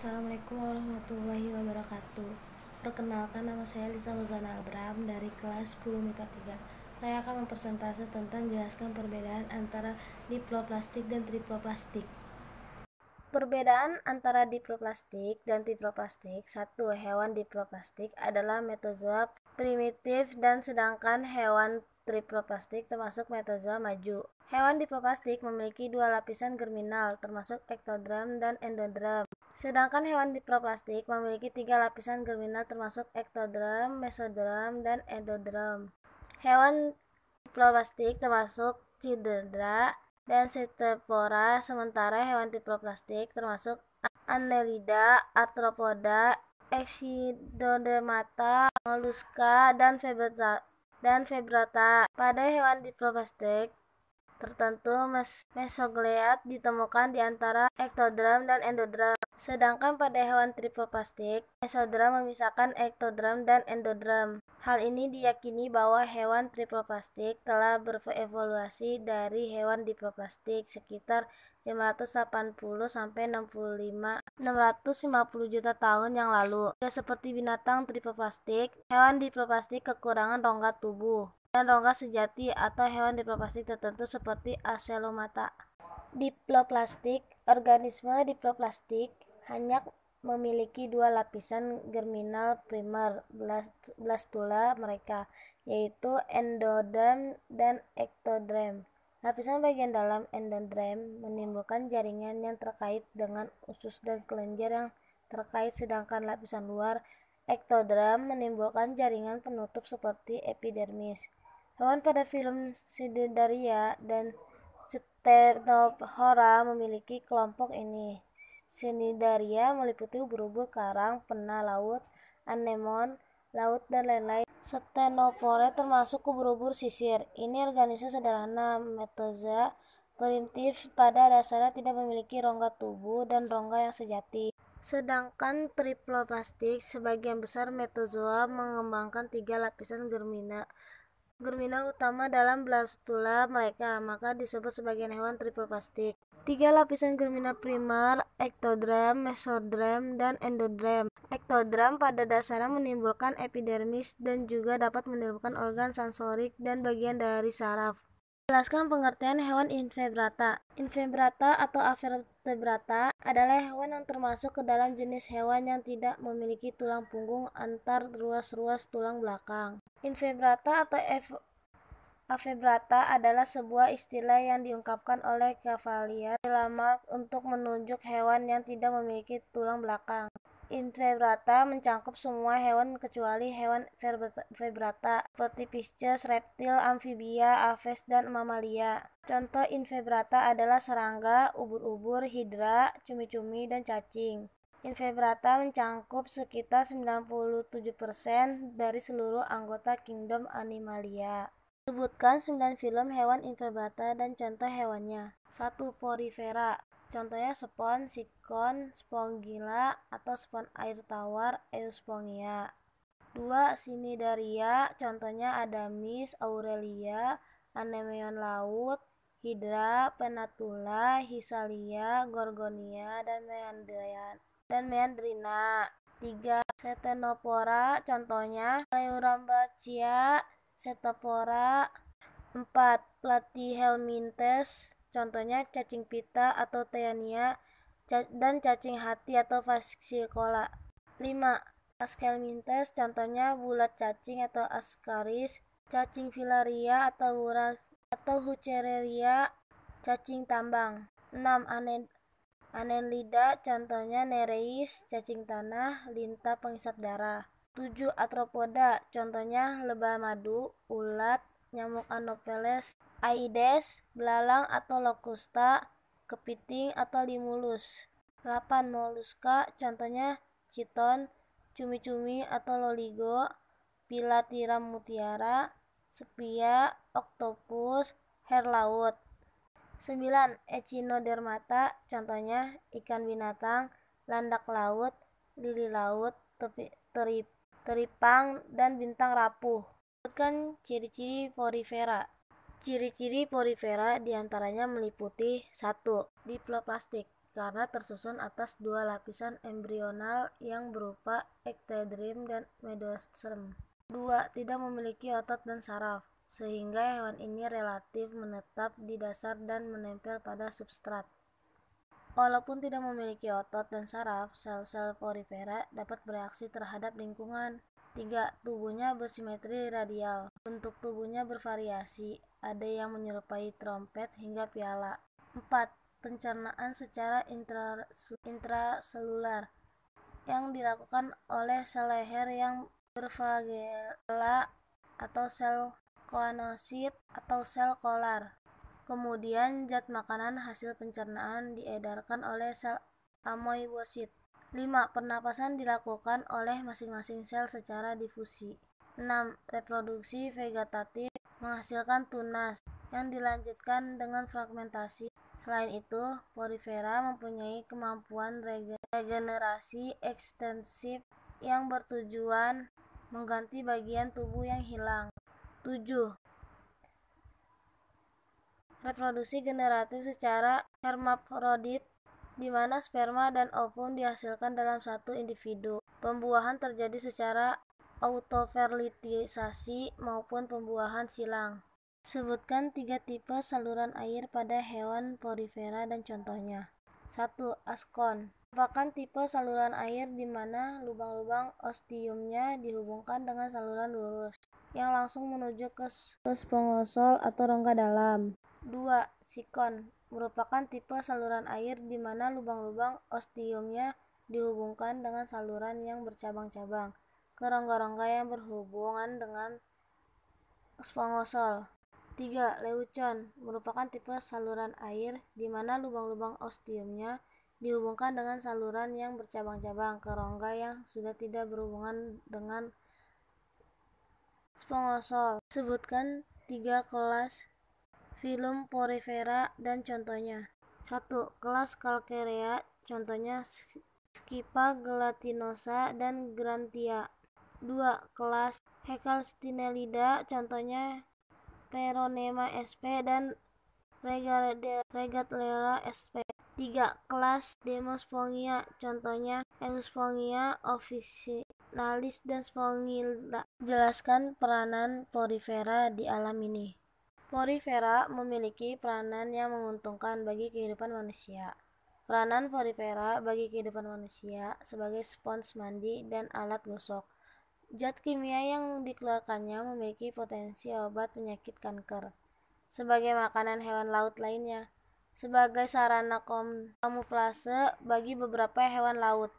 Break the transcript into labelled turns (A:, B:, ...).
A: Assalamualaikum warahmatullahi wabarakatuh. Perkenalkan, nama saya Lisa Luzana Abraham dari kelas 10 MIPA 3. Saya akan mempresentasi tentang jelaskan perbedaan antara diploplastik dan triploplast. Perbedaan antara diploplastik dan triploplast. 1. Hewan diploplastik adalah metozoa primitif dan sedangkan hewan triploplastik termasuk metozoa maju. Hewan diploplastik memiliki dua lapisan germinal termasuk ektoderm dan endoderm. Sedangkan hewan diploplastik memiliki tiga lapisan germinal termasuk ektoderm, mesoderm, dan endoderm. Hewan diploplastik termasuk Chidera dan Sitepora, sementara hewan triploplastik termasuk Annelida, Arthropoda, Echinodermata, Mollusca, dan Febrata. Pada hewan diploplastik tertentu, mesogleat ditemukan di antara ektoderm dan endoderm. Sedangkan pada hewan triploplast, mesoderm memisahkan ektoderm dan endoderm. Hal ini diyakini bahwa hewan triploplastik telah berevolusi dari hewan diploplastik sekitar 580-650 juta tahun yang lalu. Tidak seperti binatang triploplast, hewan diploplastik kekurangan rongga tubuh dan rongga sejati atau hewan diploplastik tertentu seperti Acelomata. Diploplastik, organisme diploplastik hanya memiliki dua lapisan germinal primer blastula mereka, yaitu endoderm dan ektoderm. Lapisan bagian dalam endoderm menimbulkan jaringan yang terkait dengan usus dan kelenjar yang terkait, sedangkan lapisan luar ektoderm menimbulkan jaringan penutup seperti epidermis. Hewan pada film Cnidaria dan Ctenophora memiliki kelompok ini. Cnidaria meliputi ubur-ubur, karang, pena laut, anemon laut, dan lain-lain. Ctenophora termasuk ubur-ubur sisir. Ini organisme sederhana metozoa primitif, pada dasarnya tidak memiliki rongga tubuh dan rongga yang sejati. Sedangkan triploplastik, sebagian besar metozoa mengembangkan tiga lapisan germinal utama dalam blastula mereka, maka disebut sebagai hewan triploplastik. Tiga lapisan germinal primer, ektoderm, mesoderm, dan endoderm. Ektoderm pada dasarnya menimbulkan epidermis dan juga dapat menimbulkan organ sensorik dan bagian dari saraf. Jelaskan pengertian hewan invertebrata. Invertebrata atau avertebrata adalah hewan yang termasuk ke dalam jenis hewan yang tidak memiliki tulang punggung antar ruas-ruas tulang belakang. Invertebrata atau Avertebrata adalah sebuah istilah yang diungkapkan oleh Cavalier de Lamarck untuk menunjuk hewan yang tidak memiliki tulang belakang. Invertebrata mencakup semua hewan kecuali hewan vertebrata seperti Pisces, reptil, amfibia, aves, dan mamalia. Contoh invertebrata adalah serangga, ubur-ubur, hidra, cumi-cumi, dan cacing. Invertebrata mencakup sekitar 97% dari seluruh anggota kingdom Animalia. Sebutkan 9 film hewan invertebrata dan contoh hewannya. 1. Porifera. Contohnya spon, sikon, spongilla atau spon air tawar, Euspongia. 2. Cnidaria. Contohnya Adamis, Aurelia, anemon laut, hidra, penatula, hisalia, gorgonia, dan meandrina. 3. Ctenophora. Contohnya Pleurambacea, Ctenophora. 4. Platyhelminthes. Contohnya cacing pita atau Teania dan cacing hati atau Fasciola. 5. Aschelminthes. Contohnya bulat cacing atau Ascaris, cacing filaria atau Huchereria, cacing tambang. 6. Annelida. Contohnya Nereis, cacing tanah, lintah pengisap darah. 7. Arthropoda. Contohnya lebah madu, ulat, nyamuk Anopheles, Aedes, belalang atau Locusta, kepiting atau Limulus. 8. Mollusca. Contohnya chiton, cumi-cumi atau loligo, pila tiram mutiara, sepia, oktopus, hare laut. 9. Echinodermata. Contohnya ikan binatang, landak laut, lili laut, teripang, dan bintang rapuh. Sebutkan ciri-ciri porifera. Ciri-ciri porifera diantaranya meliputi 1. Diploplastik. karena tersusun atas dua lapisan embrional yang berupa ektodерm dan mesoderm. 2. Tidak memiliki otot dan saraf, sehingga hewan ini relatif menetap di dasar dan menempel pada substrat. Walaupun tidak memiliki otot dan saraf, sel-sel porifera dapat bereaksi terhadap lingkungan. 3. Tubuhnya bersimetri radial. Bentuk tubuhnya bervariasi, ada yang menyerupai trompet hingga piala. 4. Pencernaan secara intraselular yang dilakukan oleh sel leher yang berflagela atau sel koanosit atau sel kolar. Kemudian zat makanan hasil pencernaan diedarkan oleh sel amoebosit. 5. Pernapasan dilakukan oleh masing-masing sel secara difusi. 6. Reproduksi vegetatif menghasilkan tunas yang dilanjutkan dengan fragmentasi. Selain itu, porifera mempunyai kemampuan regenerasi ekstensif yang bertujuan mengganti bagian tubuh yang hilang. 7. Reproduksi generatif secara hermafrodit, di mana sperma dan ovum dihasilkan dalam satu individu. Pembuahan terjadi secara autofertilisasi maupun pembuahan silang. Sebutkan 3 tipe saluran air pada hewan porifera dan contohnya. 1. Askon merupakan tipe saluran air di mana lubang-lubang ostiumnya dihubungkan dengan saluran lurus yang langsung menuju ke spongosol atau rongga dalam. 2. Sikon merupakan tipe saluran air di mana lubang-lubang ostiumnya dihubungkan dengan saluran yang bercabang-cabang ke rongga-rongga yang berhubungan dengan spongosol. 3. Leucon merupakan tipe saluran air di mana lubang-lubang ostiumnya dihubungkan dengan saluran yang bercabang-cabang ke rongga yang sudah tidak berhubungan dengan spongosol. Sebutkan 3 kelas filum porifera dan contohnya. 1. Kelas Calcarea, contohnya Scypha gelatinosa dan Grantia. 2. Kelas Hecalstinellida, contohnya Peronema sp dan Regatlera sp. 3. Kelas Demospongia, contohnya Euspongia officinalis dan Spongilla. Jelaskan peranan porifera di alam ini. Porifera memiliki peranan yang menguntungkan bagi kehidupan manusia. Peranan porifera bagi kehidupan manusia sebagai spons mandi dan alat gosok. Zat kimia yang dikeluarkannya memiliki potensi obat penyakit kanker. Sebagai makanan hewan laut lainnya. Sebagai sarana kamuflase bagi beberapa hewan laut.